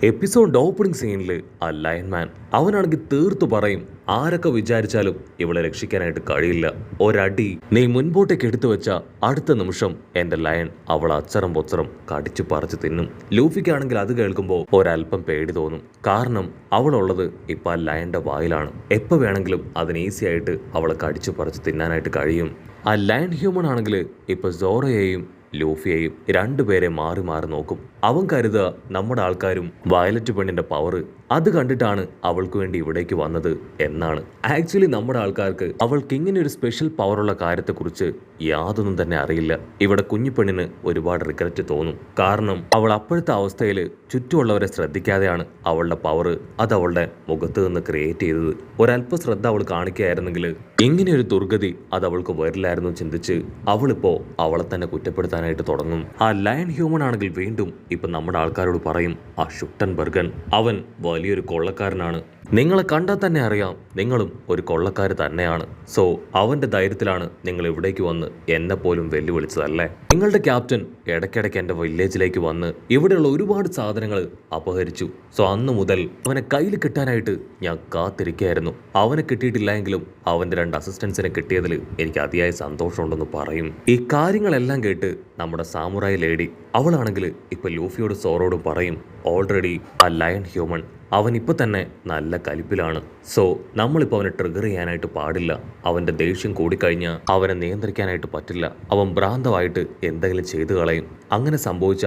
Episode opening സീനിൽ ആ ലയൺമാൻ അവനാണെങ്കിൽ തീർത്തു പറയും, ആരൊക്കെ വിചാരിച്ചാലും ഇവളെ രക്ഷിക്കാനായിട്ട് കഴിയില്ല. ഒരടി നീ മുൻപോട്ടേക്ക് എടുത്തു വെച്ച അടുത്ത നിമിഷം എന്റെ ലയൺ അവൾ അച്ചറം പൊച്ചറം കടിച്ചു പറിച്ചു തിന്നും. ലൂഫിക്കാണെങ്കിൽ അത് കേൾക്കുമ്പോൾ ഒരല്പം പേടി തോന്നും. കാരണം അവളുള്ളത് ഇപ്പൊ ആ ലയന്റെ വായിലാണ്. എപ്പോ വേണമെങ്കിലും അതിന് ഈസി ആയിട്ട് അവളെ കടിച്ചു പറിച്ചു തിന്നാനായിട്ട് കഴിയും. ആ ലയൺ ഹ്യൂമൺ ആണെങ്കിൽ ഇപ്പൊ സോറയെയും ലൂഫിയെയും രണ്ടുപേരെ മാറി മാറി നോക്കും. അവൻ കരുതുക നമ്മുടെ ആൾക്കാരും വയലറ്റ് പെണ്ണിന്റെ പവർ അത് കണ്ടിട്ടാണ് അവൾക്ക് വേണ്ടി ഇവിടേക്ക് വന്നത് എന്നാണ്. ആക്ച്വലി നമ്മുടെ ആൾക്കാർക്ക് അവൾക്ക് ഇങ്ങനെ ഒരു സ്പെഷ്യൽ പവറുള്ള കാര്യത്തെക്കുറിച്ച് യാതൊന്നും തന്നെ അറിയില്ല. ഇവിടെ കുഞ്ഞു പെണ്ണിന് ഒരുപാട് റിഗ്രറ്റ് തോന്നും. കാരണം അവൾ അപ്പോഴത്തെ അവസ്ഥയിൽ ചുറ്റുമുള്ളവരെ ശ്രദ്ധിക്കാതെയാണ് അവളുടെ പവർ അത് അവളുടെ മുഖത്ത് നിന്ന് ക്രിയേറ്റ് ചെയ്തത്. ഒരല്പ ശ്രദ്ധ അവൾ കാണിക്കുകയായിരുന്നെങ്കിൽ ഇങ്ങനെയൊരു ദുർഗതി അത് അവൾക്ക് വരില്ലായിരുന്നു ചിന്തിച്ച് അവളിപ്പോ അവളെ തന്നെ കുറ്റപ്പെടുത്താനായിട്ട് തുടങ്ങും. ആ ലയൺ ഹ്യൂമൺ ആണെങ്കിൽ വീണ്ടും ഇപ്പൊ നമ്മുടെ ആൾക്കാരോട് പറയും, ആ ഷുട്ടൻബർഗൻ അവൻ വലിയൊരു കൊള്ളക്കാരനാണ്. നിങ്ങളെ കണ്ടാൽ തന്നെ അറിയാം നിങ്ങളും ഒരു കൊള്ളക്കാർ തന്നെയാണ്. സോ അവന്റെ ധൈര്യത്തിലാണ് നിങ്ങൾ ഇവിടേക്ക് വന്ന് എന്നെ പോലും വെല്ലുവിളിച്ചതല്ലേ. നിങ്ങളുടെ ക്യാപ്റ്റൻ ഇടയ്ക്കിടയ്ക്ക് എന്റെ വില്ലേജിലേക്ക് വന്ന് ഇവിടെയുള്ള ഒരുപാട് സാധനങ്ങൾ അപഹരിച്ചു. സോ അന്ന് മുതൽ അവനെ കയ്യിൽ കിട്ടാനായിട്ട് ഞാൻ കാത്തിരിക്കുകയായിരുന്നു. അവനെ കിട്ടിയിട്ടില്ല എങ്കിലും അവന്റെ 2 അസിസ്റ്റൻസിനെ കിട്ടിയതിൽ എനിക്ക് അതിയായ സന്തോഷമുണ്ടെന്ന് പറയും. ഈ കാര്യങ്ങളെല്ലാം കേട്ട് നമ്മുടെ സാമുറായി ലേഡി അവളാണെങ്കിൽ ഇപ്പൊ ലൂഫിയോട് സോറോടും പറയും, ഓൾറെഡി ആ ലയൺ ഹ്യൂമൺ അവൻ ഇപ്പൊ തന്നെ നല്ല കലിപ്പിലാണ്. സോ നമ്മളിപ്പോൾ അവനെ ട്രിഗർ ചെയ്യാനായിട്ട് പാടില്ല. അവന്റെ ദേഷ്യം കൂടിക്കഴിഞ്ഞാൽ അവനെ നിയന്ത്രിക്കാനായിട്ട് പറ്റില്ല. അവൻ ഭ്രാന്തമായിട്ട് എന്തെങ്കിലും ചെയ്തു കളയും. അങ്ങനെ സംഭവിച്ച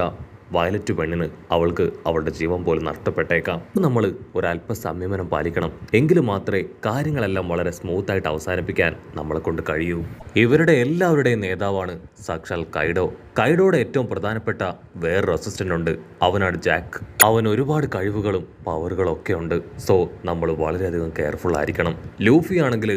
വയലറ്റ് പെണ്ണിന് അവൾക്ക് അവളുടെ ജീവൻ പോലും നഷ്ടപ്പെട്ടേക്കാം. നമ്മൾ ഒരല്പ സംയമനം പാലിക്കണം. എങ്കിലും മാത്രമേ കാര്യങ്ങളെല്ലാം വളരെ സ്മൂത്തായിട്ട് അവസാനിപ്പിക്കാൻ നമ്മളെ കൊണ്ട് കഴിയൂ. ഇവരുടെ എല്ലാവരുടെയും നേതാവാണ് സാക്ഷാൽ കൈഡോ. കൈഡോയുടെ ഏറ്റവും പ്രധാനപ്പെട്ട വേറൊരു അസിസ്റ്റന്റ് ഉണ്ട്. അവനാണ് ജാക്ക്. അവൻ ഒരുപാട് കഴിവുകളും പവറുകളും ഒക്കെ ഉണ്ട്. സോ നമ്മൾ വളരെയധികം കെയർഫുൾ ആയിരിക്കണം. ലൂഫി ആണെങ്കിൽ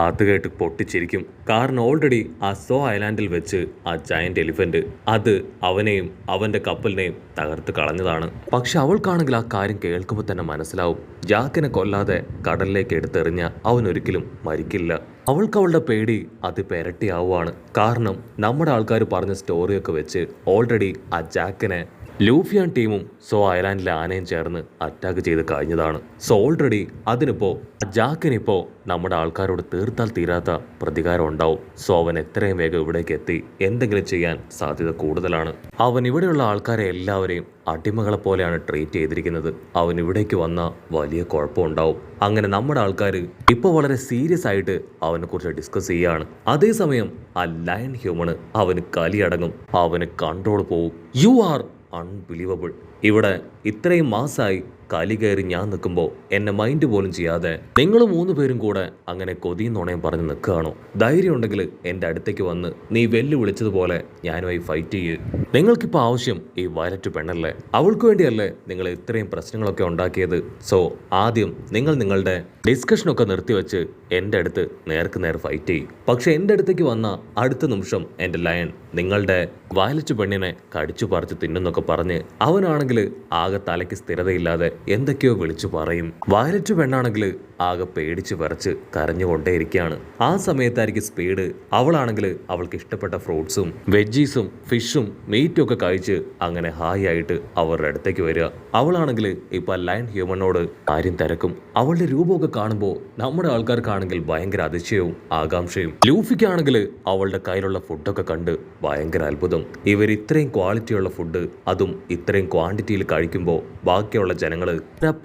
അത് കേട്ട് പൊട്ടിച്ചിരിക്കും. കാരണം ഓൾറെഡി ആ സോ ഐലാൻഡിൽ വെച്ച് ആ ജയന്റ് എലിഫന്റ് അത് അവനെയും അവന്റെ കപ്പലിനെയും തകർത്ത് കളഞ്ഞതാണ്. പക്ഷെ അവൾക്കാണെങ്കിൽ ആ കാര്യം കേൾക്കുമ്പോൾ തന്നെ മനസ്സിലാവും, ജാക്കിനെ കൊല്ലാതെ കടലിലേക്ക് എടുത്തെറിഞ്ഞ അവൻ ഒരിക്കലും മരിക്കില്ല. അവൾക്ക് അവളുടെ പേടി അത് പെരട്ടിയാവുകയാണ്. കാരണം നമ്മുടെ ആൾക്കാർ പറഞ്ഞ സ്റ്റോറിയൊക്കെ വെച്ച് ഓൾറെഡി ആ ജാക്കിനെ ലൂഫിയാൻ ടീമും സോ ഐലാൻഡിലെ ആനയും ചേർന്ന് അറ്റാക്ക് ചെയ്ത് കഴിഞ്ഞതാണ്. സോ ഓൾറെഡി അതിനിപ്പോ ജാക്കിനിപ്പോ നമ്മുടെ ആൾക്കാരോട് തീർത്താൽ തീരാത്ത പ്രതികാരം ഉണ്ടാവും. സോ അവൻ എത്രയും വേഗം ഇവിടേക്ക് എത്തി എന്തെങ്കിലും ചെയ്യാൻ സാധ്യത കൂടുതലാണ്. അവൻ ഇവിടെയുള്ള ആൾക്കാരെ എല്ലാവരെയും അടിമകളെ പോലെയാണ് ട്രീറ്റ് ചെയ്തിരിക്കുന്നത്. അവൻ ഇവിടേക്ക് വന്ന വലിയ കുഴപ്പമുണ്ടാവും. അങ്ങനെ നമ്മുടെ ആൾക്കാർ ഇപ്പോൾ വളരെ സീരിയസ് ആയിട്ട് അവനെ കുറിച്ച് ഡിസ്കസ് ചെയ്യാണ്. അതേസമയം ആ ലയൺ ഹ്യൂമണ് അവന് കലിയടങ്ങും. അവന് കൺട്രോൾ പോവും. You are unbelievable. ഇവിടെ ഇത്രയും മാസമായി കലി കയറി ഞാൻ നിൽക്കുമ്പോൾ എന്നെ മൈൻഡ് പോലും ചെയ്യാതെ നിങ്ങൾ 3 പേരും കൂടെ അങ്ങനെ കൊതിയും നുണയും പറഞ്ഞ് നിൽക്കുകയാണോ? ധൈര്യം ഉണ്ടെങ്കിൽ എൻ്റെ അടുത്തേക്ക് വന്ന് നീ വെല്ലുവിളിച്ചതുപോലെ ഞാനുമായി ഫൈറ്റ് ചെയ്യ്. നിങ്ങൾക്കിപ്പോൾ ആവശ്യം ഈ വയലറ്റ് പെണ്ണല്ലേ? അവൾക്ക് വേണ്ടിയല്ലേ നിങ്ങൾ ഇത്രയും പ്രശ്നങ്ങളൊക്കെ ഉണ്ടാക്കിയത്? സോ ആദ്യം നിങ്ങൾ നിങ്ങളുടെ ഡിസ്കഷനൊക്കെ നിർത്തിവെച്ച് എൻ്റെ അടുത്ത് നേർക്ക് നേർ ഫൈറ്റ് ചെയ്യും. പക്ഷെ എൻ്റെ അടുത്തേക്ക് വന്ന അടുത്ത നിമിഷം എൻ്റെ ലയൺ നിങ്ങളുടെ വയലറ്റ് പെണ്ണിനെ കടിച്ചു പറിച്ച് തിന്നുന്നൊക്കെ പറഞ്ഞ് അവനാണെങ്കിൽ ആകെ തലയ്ക്ക് സ്ഥിരതയില്ലാതെ എന്തൊക്കെയോ വിളിച്ചു പറയും. വയലറ്റ് പെണ്ണാണെങ്കിൽ ആകെ പേടിച്ച് വിറച്ച് കരഞ്ഞുകൊണ്ടേയിരിക്കുകയാണ്. ആ സമയത്തായിരിക്കും സ്പീഡ് അവളാണെങ്കിൽ അവൾക്ക് ഇഷ്ടപ്പെട്ട ഫ്രൂട്ട്സും വെജീസും ഫിഷും മീറ്റും ഒക്കെ കഴിച്ച് അങ്ങനെ ഹായ് ആയിട്ട് അവരുടെ അടുത്തേക്ക് വരിക. അവളാണെങ്കിൽ ഇപ്പൊ ലയൺ ഹ്യൂമനോട് കാര്യം തിരക്കും. അവളുടെ രൂപമൊക്കെ കാണുമ്പോൾ നമ്മുടെ ആൾക്കാർക്കാണെങ്കിൽ ഭയങ്കര അതിശയവും ആകാംക്ഷയും. ലൂഫിക്കാണെങ്കിൽ അവളുടെ കയ്യിലുള്ള ഫുഡൊക്കെ കണ്ട് ഭയങ്കര അത്ഭുതം. ഇവർ ഇത്രയും ക്വാളിറ്റിയുള്ള ഫുഡ് അതും ഇത്രയും ക്വാണ്ടിറ്റിയിൽ കഴിക്കുമ്പോൾ ബാക്കിയുള്ള ജനങ്ങൾ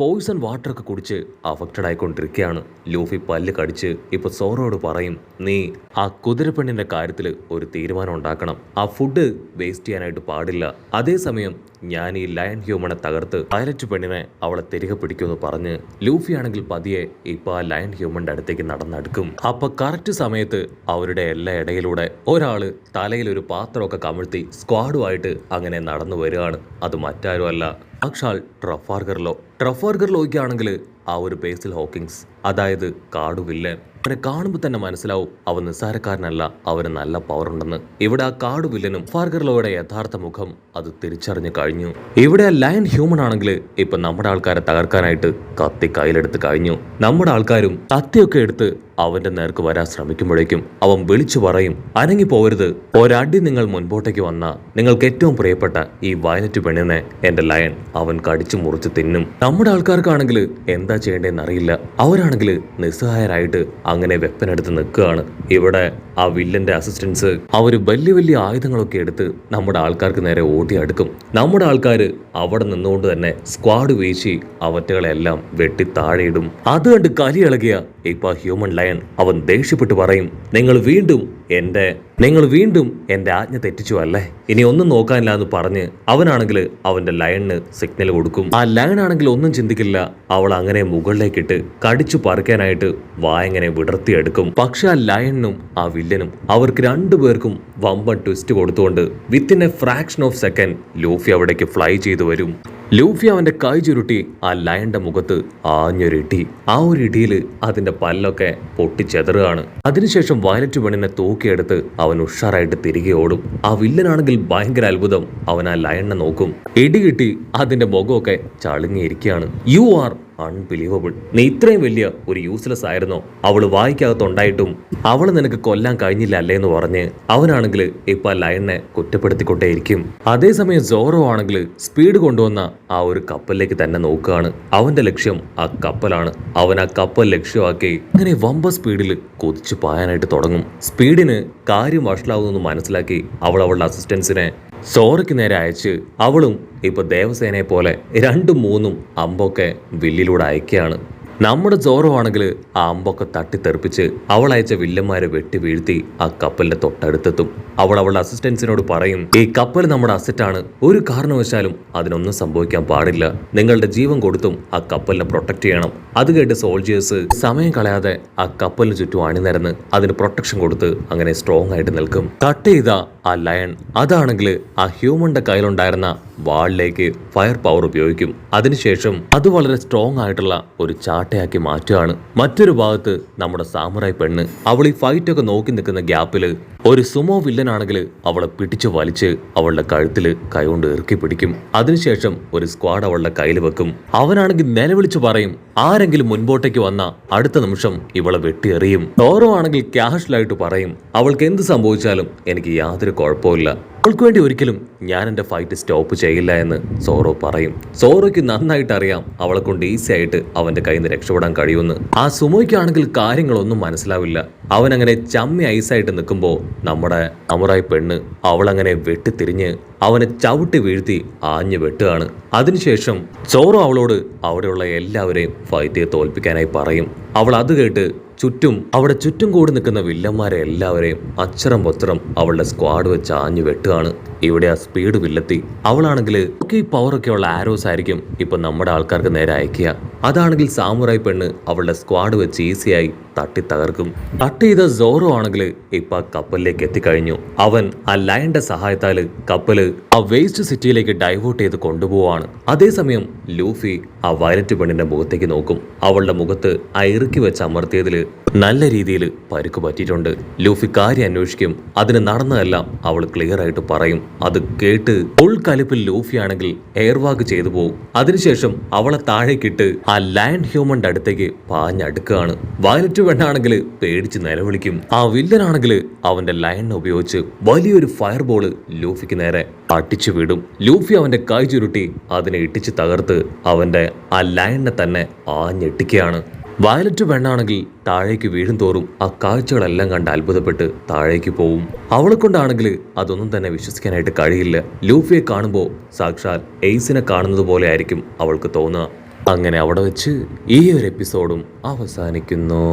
പോയിസൺ വാട്ടർ ഒക്കെ കുടിച്ച് അഫക്റ്റഡ് ആയിക്കൊണ്ടിരിക്കുകയാണ്. ലൂഫി പല്ല് കടിച്ച് ഇപ്പൊ സോറോട് പറയും, നീ ആ കുതിരപ്പെണ്ണിന്റെ കാര്യത്തിൽ ഒരു തീരുമാനം ഉണ്ടാക്കണം. ആ ഫുഡ് വേസ്റ്റ് ചെയ്യാനായിട്ട് പാടില്ല. അതേസമയം ഞാൻ ഈ ലയൺ ഹ്യൂമനെ തകർത്ത് വയലറ്റ് പെണ്ണിനെ അവളെ തിരികെ പിടിക്കുമെന്ന് പറഞ്ഞ് ലൂഫി ആണെങ്കിൽ പതിയെ ഇപ്പൊ ആ ലയൺ ഹ്യൂമന്റെ അടുത്തേക്ക് നടന്നെടുക്കും. അപ്പൊ കറക്റ്റ് സമയത്ത് അവരുടെ എല്ലാ ഇടയിലൂടെ ഒരാള് തലയിൽ ഒരു പാത്രമൊക്കെ കമിഴ്ത്തി സ്ക്വാഡുമായിട്ട് അങ്ങനെ നടന്നു വരികയാണ്. അത് മറ്റാരുമല്ല സാക്ഷാൽ ട്രഫാർഗർലോയ്ക്കാണെങ്കിൽ ആ ഒരു ബേസിൽ ഹോക്കിങ്സ്, അതായത് കാടുവില്ലൻ. അവനെ കാണുമ്പോൾ തന്നെ മനസ്സിലാവും അവൻ നിസ്സാരക്കാരനല്ല, അവന് നല്ല പവർ ഉണ്ടെന്ന്. ഇവിടെ ആ കാടുവില്ലനും ഫാർഗർലോയുടെ യഥാർത്ഥ മുഖം അത് തിരിച്ചറിഞ്ഞു കഴിഞ്ഞു. ഇവിടെ ആ ലയൺ ഹ്യൂമൺ ആണെങ്കിൽ ഇപ്പൊ നമ്മുടെ ആൾക്കാരെ തകർക്കാനായിട്ട് കത്തി കയ്യിലെടുത്ത് കഴിഞ്ഞു. നമ്മുടെ ആൾക്കാരും കത്തിയൊക്കെ എടുത്ത് അവന്റെ നേർക്ക് വരാൻ ശ്രമിക്കുമ്പോഴേക്കും അവൻ വിളിച്ചു പറയും, അനങ്ങി പോകരുത്. ഒരടി നിങ്ങൾ മുൻപോട്ടേക്ക് വന്ന നിങ്ങൾക്ക് ഏറ്റവും പ്രിയപ്പെട്ട ഈ വയലറ്റ് പെണ്ണിനെ എന്റെ ലയൺ അവൻ കടിച്ചു മുറിച്ച് തിന്നും. നമ്മുടെ ആൾക്കാർക്കാണെങ്കിൽ എന്താ ചെയ്യേണ്ടതെന്ന് അറിയില്ല. അവരാണെങ്കിൽ നിസ്സഹായരായിട്ട് അങ്ങനെ വെപ്പനെടുത്ത് നിൽക്കുകയാണ്. ഇവിടെ ആ വില്ലന്റെ അസിസ്റ്റൻസ് അവര് വലിയ വലിയ ആയുധങ്ങളൊക്കെ എടുത്ത് നമ്മുടെ ആൾക്കാർക്ക് നേരെ ഓടി അടുക്കും. നമ്മുടെ ആൾക്കാർ അവിടെ നിന്നുകൊണ്ട് തന്നെ സ്ക്വാഡ് വീശി അവറ്റകളെല്ലാം വെട്ടി താഴെയിടും. അത് കണ്ട് കലിയിളകിയ ഇപ്പൊ ഹ്യൂമൻ ലയൺ അവൻ ദേഷ്യപ്പെട്ട് പറയും, നിങ്ങൾ വീണ്ടും എന്റെ ആജ്ഞ തെറ്റിച്ചു അല്ലേ? ഇനി ഒന്നും നോക്കാനില്ല എന്ന് പറഞ്ഞ് അവനാണെങ്കിൽ അവന്റെ ലയണിന് സിഗ്നൽ കൊടുക്കും. ആ ലയൺ ആണെങ്കിൽ ഒന്നും ചിന്തിക്കില്ല. അവൾ അങ്ങനെ മുകളിലേക്കിട്ട് കടിച്ചു പറിക്കാനായിട്ട് വായങ്ങനെ വിടർത്തിയെടുക്കും. പക്ഷെ ആ ലയണിനും ആ വില്ലനും അവർക്ക് രണ്ടുപേർക്കും വമ്പൻ ട്വിസ്റ്റ് കൊടുത്തുകൊണ്ട് within A fraction of second Luffy അവിടേക്ക് ഫ്ലൈ ചെയ്തു വരും. ലൂഫി അവന്റെ കൈ ചുരുട്ടി ആ ലയന്റെ മുഖത്ത് ആഞ്ഞൊരിട്ടി. ആ ഒരു ഇടിയിൽ അതിന്റെ പല്ലൊക്കെ പൊട്ടിച്ചെതറുകയാണ്. അതിനുശേഷം വയലറ്റ് പെണ്ണിനെ തൂക്കിയെടുത്ത് അവൻ ഉഷാറായിട്ട് തിരികെ ഓടും. ആ വില്ലനാണെങ്കിൽ ഭയങ്കര അത്ഭുതം. അവൻ ആ ലയണിനെ നോക്കും. ഇടി കിട്ടി അതിന്റെ മുഖമൊക്കെ ചളുങ്ങിയിരിക്കുകയാണ്. You are unbelievable. നീ ഇത്രയും വലിയ ഒരു യൂസ്ലെസ് ആയിരുന്നോ? അവള് വായിക്കകത്തുണ്ടായിട്ടും അവള് നിനക്ക് കൊല്ലാൻ കഴിഞ്ഞില്ല അല്ലേ എന്ന് പറഞ്ഞ് അവനാണെങ്കിൽ ഇപ്പൊ ലയണിനെ കുറ്റപ്പെടുത്തിക്കൊണ്ടേയിരിക്കും. അതേസമയം സോറോ ആണെങ്കിൽ സ്പീഡ് കൊണ്ടുവന്ന ആ ഒരു കപ്പലിലേക്ക് തന്നെ നോക്കുകയാണ്. അവന്റെ ലക്ഷ്യം ആ കപ്പലാണ്. അവൻ ആ കപ്പൽ ലക്ഷ്യമാക്കി അങ്ങനെ വമ്പ സ്പീഡിൽ കുതിച്ചു പായാനായിട്ട് തുടങ്ങും. സ്പീഡിന് കാര്യം വഷളാവുന്നെന്ന് മനസ്സിലാക്കി അവൾ അവളുടെ അസിസ്റ്റൻസിനെ സോറയ്ക്ക് നേരെ അയച്ച് അവളും ഇപ്പൊ ദേവസേനയെ പോലെ 2-3 അമ്പൊക്കെ വില്ലിലൂടെ അയക്കുകയാണ്. നമ്മുടെ സോറോ ആണെങ്കിൽ ആ അമ്പൊക്കെ തട്ടിത്തെറിപ്പിച്ച് അവൾ അയച്ച വില്ലന്മാരെ വെട്ടി വീഴ്ത്തി ആ കപ്പലിന്റെ തൊട്ടടുത്തെത്തും. അവൾ അവളുടെ അസിസ്റ്റൻസിനോട് പറയും, ഈ കപ്പൽ നമ്മുടെ അസറ്റാണ്, ഒരു കാരണവശാലും അതിനൊന്നും സംഭവിക്കാൻ പാടില്ല. നിങ്ങളുടെ ജീവൻ കൊടുത്തും ആ കപ്പലിനെ പ്രൊട്ടക്ട് ചെയ്യണം. അത് കേട്ട് സോൾജിയേഴ്സ് സമയം കളയാതെ ആ കപ്പലിന് ചുറ്റും അണിനിരന്ന് അതിന് പ്രൊട്ടക്ഷൻ കൊടുത്ത് അങ്ങനെ സ്ട്രോങ് ആയിട്ട് നിൽക്കും. കട്ട് ചെയ്ത ആ ലയൺ അതാണെങ്കിൽ ആ ഹ്യൂമന്റെ കയ്യിലുണ്ടായിരുന്ന വാളിലേക്ക് ഫയർ പവർ ഉപയോഗിക്കും. അതിനുശേഷം അത് വളരെ സ്ട്രോങ് ആയിട്ടുള്ള ഒരു ചാട്ടയാക്കി മാറ്റുകയാണ്. മറ്റൊരു ഭാഗത്ത് നമ്മുടെ സാമുറായി പെണ്ണ് അവൾ ഈ ഫൈറ്റ് ഒക്കെ നോക്കി നിൽക്കുന്ന ഗ്യാപ്പില് ഒരു സുമോ വില്ലനാണെങ്കിൽ അവളെ പിടിച്ചു വലിച്ച് അവളുടെ കഴുത്തില് കൈകൊണ്ട് ഇറുക്കി പിടിക്കും. അതിനുശേഷം ഒരു സ്ക്വാഡ് അവളുടെ കയ്യിൽ വെക്കും. അവനാണെങ്കിൽ നിലവിളിച്ചു പറയും, ആരെങ്കിലും മുൻപോട്ടേക്ക് വന്ന അടുത്ത നിമിഷം ഇവളെ വെട്ടിയെറിയും. ടോറോ ആണെങ്കിൽ ക്യാഷ്വലായിട്ട് പറയും, അവൾക്ക് എന്ത് സംഭവിച്ചാലും എനിക്ക് യാതൊരു കുഴപ്പമില്ല, അവൾക്ക് വേണ്ടി ഒരിക്കലും ഞാൻ എൻ്റെ ഫൈറ്റ് സ്റ്റോപ്പ് ചെയ്യില്ല എന്ന് സോറോ പറയും. സോറോയ്ക്ക് നന്നായിട്ട് അറിയാം അവളെ കൊണ്ട് ഈസി ആയിട്ട് അവന്റെ കയ്യിൽ നിന്ന് രക്ഷപ്പെടാൻ കഴിയുമെന്ന്. ആ സുമോയ്ക്കാണെങ്കിൽ കാര്യങ്ങളൊന്നും മനസ്സിലാവില്ല. അവൻ അങ്ങനെ ചമ്മി ഐസായിട്ട് നിൽക്കുമ്പോൾ നമ്മുടെ അമുറായി പെണ്ണ് അവളങ്ങനെ വെട്ടിത്തിരിഞ്ഞ് അവനെ ചവിട്ടി വീഴ്ത്തി ആഞ്ഞു വെട്ടുകയാണ്. അതിനുശേഷം സോറോ അവളോട് അവിടെയുള്ള എല്ലാവരെയും ഫൈറ്റ് ചെയ്ത് തോൽപ്പിക്കാനായി പറയും. അവൾ അത് കേട്ട് അവിടെ ചുറ്റും കൂടി നിൽക്കുന്ന വില്ലന്മാരെ എല്ലാവരെയും അച്ചരം പൊച്ചരം അവളുടെ സ്ക്വാഡ് വെച്ച് ആഞ്ഞു വെട്ടുകയാണ്. ഇവിടെ ആ സ്പീഡ് വില്ലെത്തി. അവളാണെങ്കിൽ ഈ പവറൊക്കെ ഉള്ള ആരോസ് ആയിരിക്കും ഇപ്പൊ നമ്മുടെ ആൾക്കാർക്ക് നേരെ അയക്കുക. അതാണെങ്കിൽ സാമുറായി പെണ്ണ് അവളുടെ സ്ക്വാഡ് വെച്ച് ഈസിയായി തട്ടി തകർക്കും. കട്ട് ചെയ്ത സോറോ ആണെങ്കിൽ ഇപ്പൊ ആ കപ്പലിലേക്ക് എത്തിക്കഴിഞ്ഞു. അവൻ ആ ലയന്റെ സഹായത്താല് കപ്പല് ആ വേസ്റ്റ് സിറ്റിയിലേക്ക് ഡൈവേർട്ട് ചെയ്ത് കൊണ്ടുപോവാണ്. അതേസമയം ലൂഫി ആ വയലറ്റ് പെണ്ണിന്റെ മുഖത്തേക്ക് നോക്കും. അവളുടെ മുഖത്ത് ആ ഇറുക്കി വെച്ച് അമർത്തിയതില് നല്ല രീതിയിൽ പരുക്ക് പറ്റിയിട്ടുണ്ട്. ലൂഫി കാര്യം അന്വേഷിക്കും. അതിന് നടന്നതെല്ലാം അവൾ ക്ലിയർ ആയിട്ട് പറയും. അത് കേട്ട് ഉൾക്കലിപ്പിൽ ലൂഫി ആണെങ്കിൽ എയർവാക്ക് ചെയ്തു പോകും. അതിനുശേഷം അവളെ താഴേക്കിട്ട് ആ ലയൺ ഹ്യൂമന്റെ അടുത്തേക്ക് പാഞ്ഞടുക്കുകയാണ്. വയലറ്റ് പെണ്ണാണെങ്കിൽ പേടിച്ച് നിലവിളിക്കും. ആ വില്ലനാണെങ്കിൽ അവന്റെ ലയണിനെ ഉപയോഗിച്ച് വലിയൊരു ഫയർ ബോള് ലൂഫിക്ക് നേരെ അടിച്ചു വിടും. ലൂഫി അവന്റെ കൈ ചുരുട്ടി അതിനെ ഇട്ടിച്ച് തകർത്ത് അവന്റെ ആ ലയണിനെ തന്നെ ആഞ്ഞെട്ടിക്കുകയാണ്. വയലറ്റ് പെണ്ണാണെങ്കിൽ താഴേക്ക് വീഴും തോറും ആ കാഴ്ചകളെല്ലാം കണ്ട് അത്ഭുതപ്പെട്ട് താഴേക്ക് പോവും. അവളെ കൊണ്ടാണെങ്കിൽ അതൊന്നും തന്നെ വിശ്വസിക്കാനായിട്ട് കഴിയില്ല. ലൂഫിയെ കാണുമ്പോൾ സാക്ഷാൽ എയ്സിനെ കാണുന്നത് പോലെ ആയിരിക്കും അവൾക്ക് തോന്നുക. അങ്ങനെ അവിടെ വെച്ച് ഈ ഒരു എപ്പിസോഡും അവസാനിക്കുന്നു.